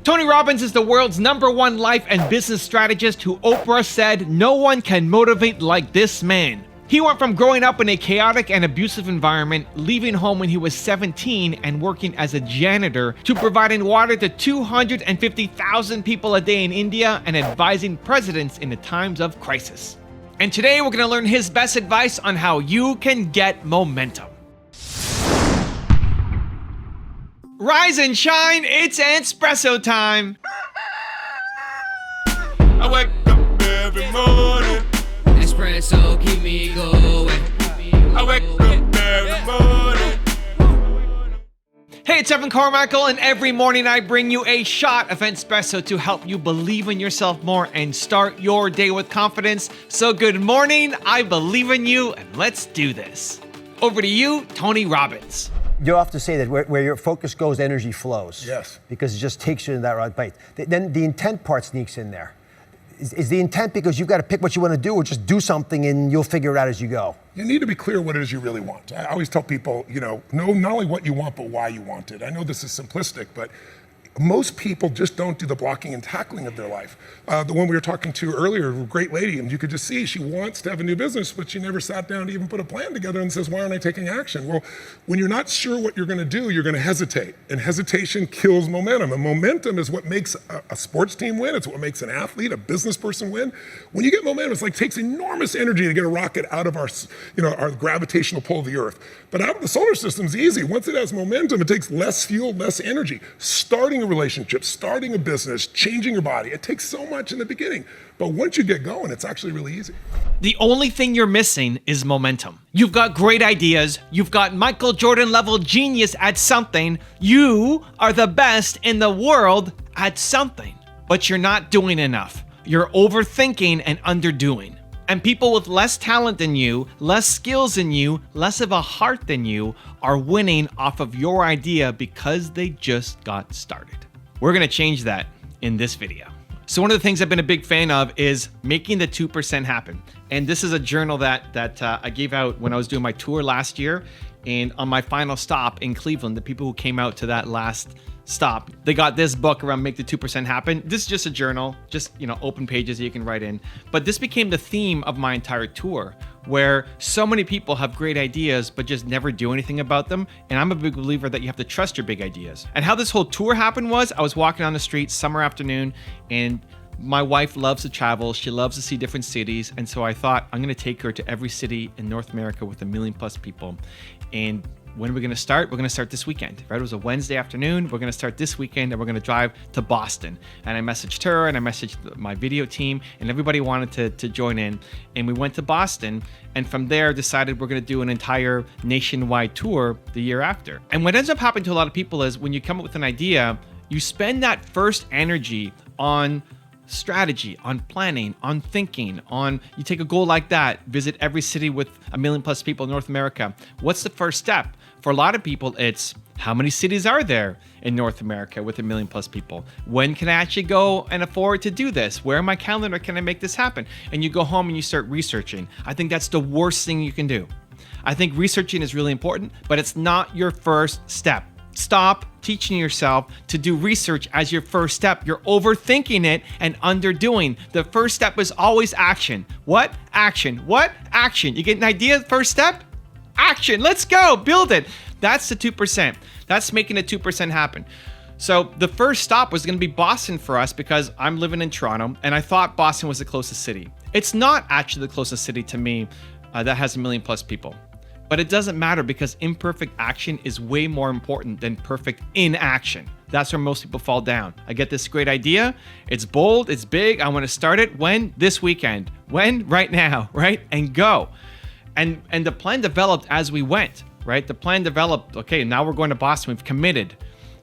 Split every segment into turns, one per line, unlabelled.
Tony Robbins is the world's #1 life and business strategist who Oprah said no one can motivate like this man. He went from growing up in a chaotic and abusive environment, leaving home when he was 17 and working as a janitor, to providing water to 250,000 people a day in India and advising presidents in the times of crisis. And today we're going to learn his best advice on how you can get momentum. Rise and shine, it's Entspresso time.
I wake up every morning.
Espresso keep me going.
I wake up every morning.
Hey, it's Carmichael, and every morning I bring you a shot of Entspresso to help you believe in yourself more and start your day with confidence. So good morning, I believe in you, and let's do this. Over to you, Tony Robbins.
You have to say that where your focus goes, energy flows.
Yes.
Because it just takes you in that right bite. Then the intent part sneaks in there. Is the intent because you've got to pick what you want to do, or just do something and you'll figure it out as you go?
You need to be clear what it is you really want. I always tell people, know not only what you want, but why you want it. I know this is simplistic, but most people just don't do the blocking and tackling of their life. The one we were talking to earlier, a great lady, and you could just see she wants to have a new business, but she never sat down to even put a plan together and says, why aren't I taking action? Well, when you're not sure what you're gonna do, you're gonna hesitate. And hesitation kills momentum. And momentum is what makes a sports team win. It's what makes an athlete, a business person win. When you get momentum, it's like takes enormous energy to get a rocket out of our gravitational pull of the earth. But out of the solar system's easy. Once it has momentum, it takes less fuel, less energy. Starting a relationship, starting a business, changing your body, it takes so much in the beginning. But once you get going, it's actually really easy.
The only thing you're missing is momentum. You've got great ideas. You've got Michael Jordan level genius at something. You are the best in the world at something, but you're not doing enough. You're overthinking and underdoing. And people with less talent than you, less skills than you, less of a heart than you are winning off of your idea because they just got started. We're gonna change that in this video. So one of the things I've been a big fan of is making the 2% happen. And this is a journal that I gave out when I was doing my tour last year. And on my final stop in Cleveland, the people who came out to that last stop, they got this book around Make the 2% Happen. This is just a journal, just open pages that you can write in. But this became the theme of my entire tour, where so many people have great ideas but just never do anything about them. And I'm a big believer that you have to trust your big ideas. And how this whole tour happened was I was walking on the street summer afternoon, and my wife loves to travel. She loves to see different cities. And so I thought, I'm gonna take her to every city in North America with 1 million plus people. And when are we gonna start? We're gonna start this weekend, right? It was a Wednesday afternoon. We're gonna start this weekend, and we're gonna drive to Boston. And I messaged her, and I messaged my video team, and everybody wanted to join in. And we went to Boston, and from there decided we're gonna do an entire nationwide tour the year after. And what ends up happening to a lot of people is when you come up with an idea, you spend that first energy on strategy, on planning, on thinking, you take a goal like that, visit every city with 1 million plus people in North America. What's the first step? For a lot of people, it's how many cities are there in North America with 1 million plus people? When can I actually go and afford to do this? Where in my calendar can I make this happen? And you go home and you start researching. I think that's the worst thing you can do. I think researching is really important, but it's not your first step. Stop teaching yourself to do research as your first step. You're overthinking it and underdoing. The first step is always action. What? Action. What? Action. You get an idea, first step? Action. Let's go. Build it. That's the 2%. That's making the 2% happen. So the first stop was going to be Boston for us because I'm living in Toronto and I thought Boston was the closest city. It's not actually the closest city to me that has 1 million plus people. But it doesn't matter because imperfect action is way more important than perfect inaction. That's where most people fall down. I get this great idea. It's bold, it's big. I want to start it. When? This weekend. When? Right now, right? And go. And the plan developed as we went, right? The plan developed, okay, now we're going to Boston. We've committed,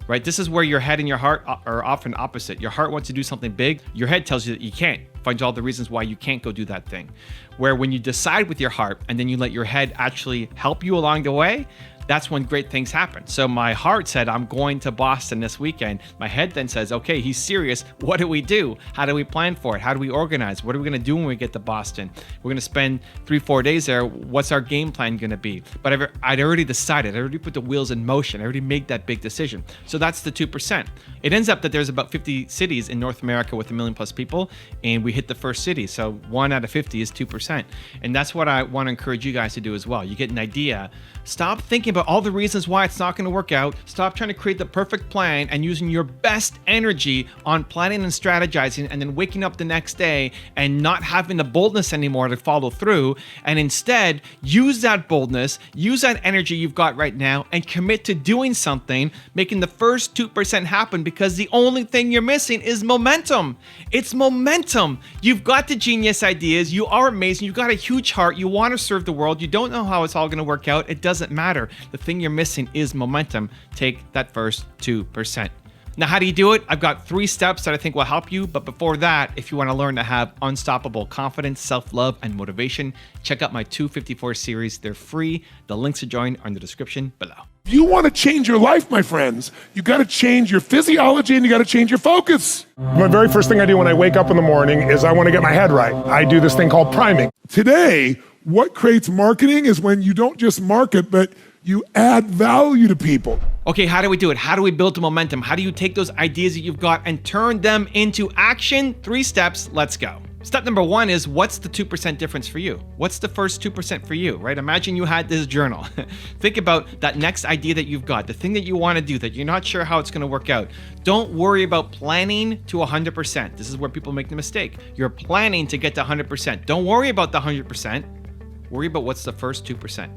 right? This is where your head and your heart are often opposite. Your heart wants to do something big. Your head tells you that you can't. Finds all the reasons why you can't go do that thing. Where when you decide with your heart and then you let your head actually help you along the way, that's when great things happen. So my heart said, I'm going to Boston this weekend. My head then says, okay, he's serious. What do we do? How do we plan for it? How do we organize? What are we going to do when we get to Boston? We're going to spend 3-4 days there. What's our game plan going to be? But I'd already decided. I already put the wheels in motion. I already made that big decision. So that's the 2%. It ends up that there's about 50 cities in North America with 1 million plus people, and we hit the first city. So 1 out of 50 is 2%. And that's what I want to encourage you guys to do as well. You get an idea. Stop thinking about all the reasons why it's not going to work out. Stop trying to create the perfect plan and using your best energy on planning and strategizing, and then waking up the next day and not having the boldness anymore to follow through. And instead, use that boldness, use that energy you've got right now, and commit to doing something, making the first 2% happen, because the only thing you're missing is momentum. It's momentum. You've got the genius ideas. You are amazing. You've got a huge heart. You want to serve the world. You don't know how it's all going to work out. It doesn't matter. The thing you're missing is momentum. Take that first 2%. Now, how do you do it? I've got 3 steps that I think will help you. But before that, if you want to learn to have unstoppable confidence, self-love, and motivation, check out my 254 series. They're free. The links to join are in the description below.
If you want to change your life, my friends, you got to change your physiology and you got to change your focus. My very first thing I do when I wake up in the morning is I want to get my head right. I do this thing called priming. Today, what creates marketing is when you don't just market, but you add value to people.
Okay, how do we do it? How do we build the momentum? How do you take those ideas that you've got and turn them into action? 3 steps, let's go. Step number 1 is, what's the 2% difference for you? What's the first 2% for you, right? Imagine you had this journal. Think about that next idea that you've got, the thing that you want to do that you're not sure how it's going to work out. Don't worry about planning to 100%. This is where people make the mistake. You're planning to get to 100%. Don't worry about the 100%. Worry about what's the first 2%.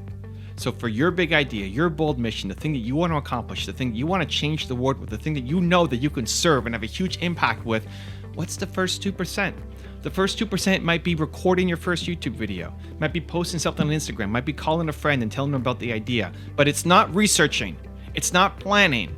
So for your big idea, your bold mission, the thing that you want to accomplish, the thing that you want to change the world with, the thing that you know that you can serve and have a huge impact with, what's the first 2%? The first 2% might be recording your first YouTube video, might be posting something on Instagram, might be calling a friend and telling them about the idea. But it's not researching, it's not planning,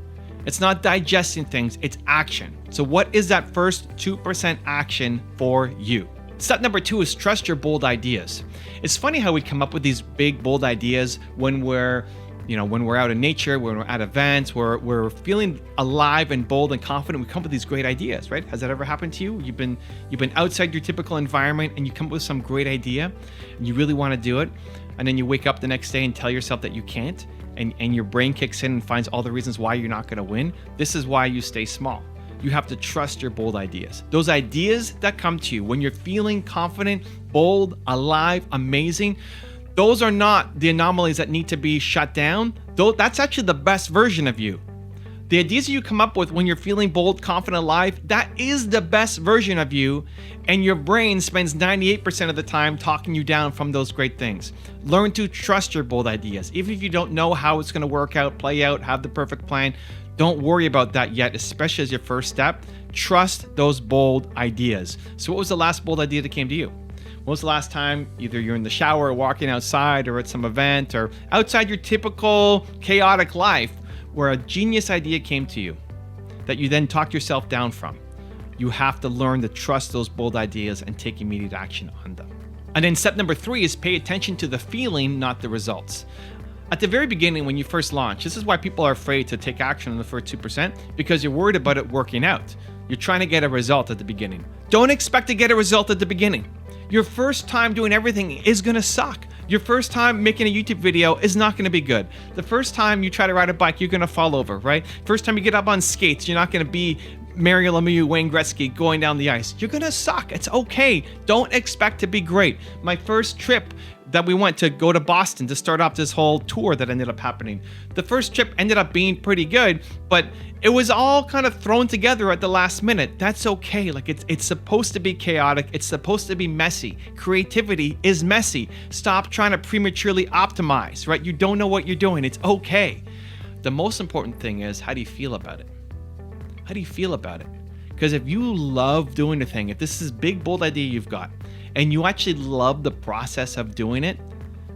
it's not digesting things, it's action. So what is that first 2% action for you? Step number 2 is trust your bold ideas. It's funny how we come up with these big, bold ideas when we're out in nature, when we're at events, we're feeling alive and bold and confident. We come up with these great ideas, right? Has that ever happened to you? You've been outside your typical environment and you come up with some great idea and you really want to do it. And then you wake up the next day and tell yourself that you can't, and your brain kicks in and finds all the reasons why you're not going to win. This is why you stay small. You have to trust your bold ideas. Those ideas that come to you when you're feeling confident, bold, alive, amazing, those are not the anomalies that need to be shut down. That's actually the best version of you. The ideas that you come up with when you're feeling bold, confident, alive, that is the best version of you. And your brain spends 98% of the time talking you down from those great things. Learn to trust your bold ideas. Even if you don't know how it's going to work out, play out, have the perfect plan, don't worry about that yet, especially as your first step. Trust those bold ideas. So what was the last bold idea that came to you? When was the last time either you're in the shower or walking outside or at some event or outside your typical chaotic life where a genius idea came to you that you then talked yourself down from? You have to learn to trust those bold ideas and take immediate action on them. And then step number 3 is pay attention to the feeling, not the results. At the very beginning, when you first launch, this is why people are afraid to take action on the first 2%, because you're worried about it working out. You're trying to get a result at the beginning. Don't expect to get a result at the beginning. Your first time doing everything is gonna suck. Your first time making a YouTube video is not gonna be good. The first time you try to ride a bike, you're gonna fall over, right? First time you get up on skates, you're not gonna be Mario Lemieux, Wayne Gretzky going down the ice. You're gonna suck. It's okay. Don't expect to be great. My first trip that we went to go to Boston to start off this whole tour that ended up happening. The first trip ended up being pretty good, but it was all kind of thrown together at the last minute. That's okay. Like it's supposed to be chaotic. It's supposed to be messy. Creativity is messy. Stop trying to prematurely optimize, right? You don't know what you're doing. It's okay. The most important thing is, how do you feel about it? How do you feel about it? Because if you love doing the thing, if this is big, bold idea you've got, and you actually love the process of doing it,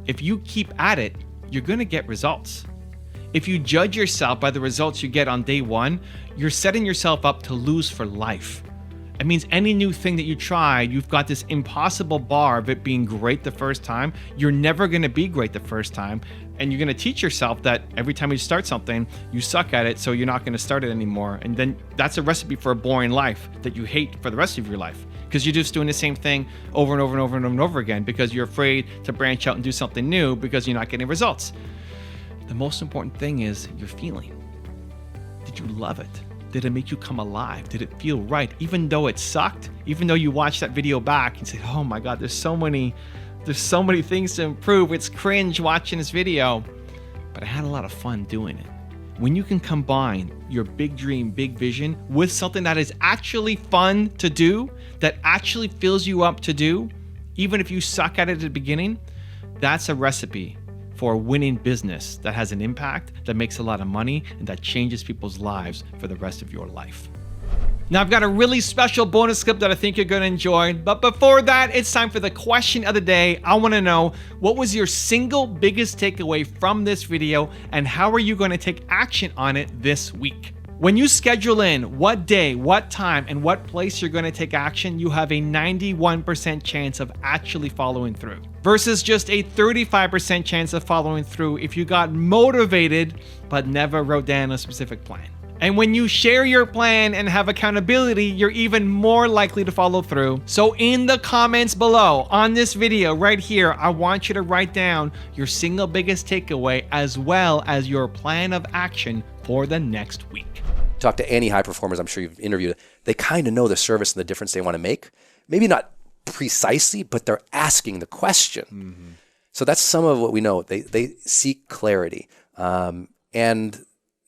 if you keep at it, you're gonna get results. If you judge yourself by the results you get on day 1, you're setting yourself up to lose for life. It means any new thing that you try, you've got this impossible bar of it being great the first time. You're never going to be great the first time. And you're going to teach yourself that every time you start something, you suck at it, so you're not going to start it anymore. And then that's a recipe for a boring life that you hate for the rest of your life, because you're just doing the same thing over and over and over and over and over again because you're afraid to branch out and do something new because you're not getting results. The most important thing is your feeling. Did you love it? Did it make you come alive? Did it feel right? Even though it sucked, even though you watched that video back and said, oh my God, there's so many things to improve. It's cringe watching this video, but I had a lot of fun doing it. When you can combine your big dream, big vision with something that is actually fun to do, that actually fills you up to do, even if you suck at it at the beginning, that's a recipe for a winning business that has an impact, that makes a lot of money, and that changes people's lives for the rest of your life. Now, I've got a really special bonus clip that I think you're going to enjoy. But before that, it's time for the question of the day. I want to know, what was your single biggest takeaway from this video, and how are you going to take action on it this week? When you schedule in what day, what time, and what place you're going to take action, you have a 91% chance of actually following through, versus just a 35% chance of following through if you got motivated but never wrote down a specific plan. And when you share your plan and have accountability, you're even more likely to follow through. So in the comments below on this video right here, I want you to write down your single biggest takeaway as well as your plan of action for the next week.
Talk to any high performers I'm sure you've interviewed. They kind of know the service and the difference they want to make. Maybe not precisely, but they're asking the question. Mm-hmm. So that's some of what we know. They seek clarity. And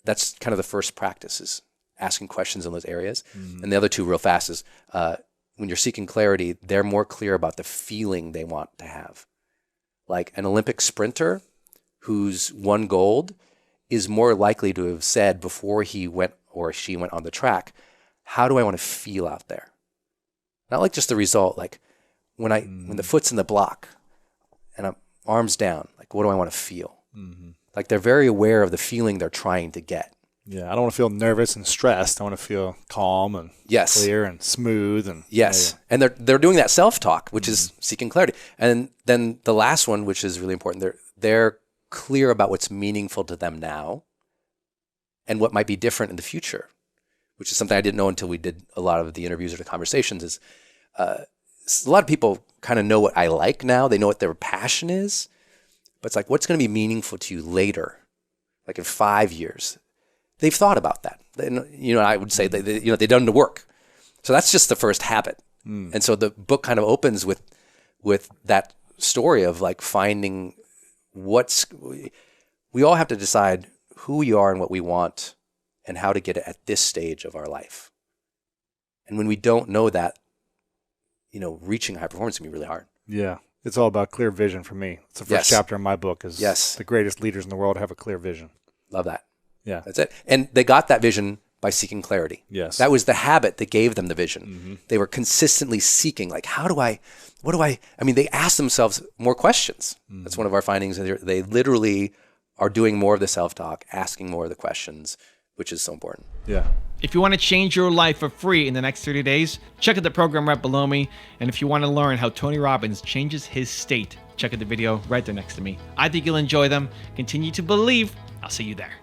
that's kind of the first practice, is asking questions in those areas. Mm-hmm. And the other two real fast is when you're seeking clarity, they're more clear about the feeling they want to have. Like an Olympic sprinter who's won gold is more likely to have said before he went or she went on the track, how do I want to feel out there? Not like just the result, like when the foot's in the block and I'm arms down, like what do I want to feel? Mm-hmm. Like they're very aware of the feeling they're trying to get.
Yeah, I don't want to feel nervous and stressed. I want to feel calm and clear and smooth. And
and they're doing that self-talk, which is seeking clarity. And then the last one, which is really important, they're clear about what's meaningful to them now and what might be different in the future, which is something I didn't know until we did a lot of the interviews or the conversations. Is a lot of people kind of know what I like now. They know what their passion is. But it's like, what's going to be meaningful to you later, like in 5 years? They've thought about that. I would say they've done the work. So that's just the first habit. And so the book kind of opens with that story of like finding we all have to decide who we are and what we want and how to get it at this stage of our life. And when we don't know that, reaching high performance can be really hard.
Yeah. It's all about clear vision for me. It's the first chapter in my book is the greatest leaders in the world have a clear vision.
Love that.
Yeah.
That's it. And they got that vision by seeking clarity.
Yes.
That was the habit that gave them the vision. Mm-hmm. They were consistently seeking, like, they asked themselves more questions. Mm-hmm. That's one of our findings. They literally are doing more of the self-talk, asking more of the questions, which is so important.
Yeah.
If you want to change your life for free in the next 30 days, check out the program right below me. And if you want to learn how Tony Robbins changes his state, check out the video right there next to me. I think you'll enjoy them. Continue to believe. I'll see you there.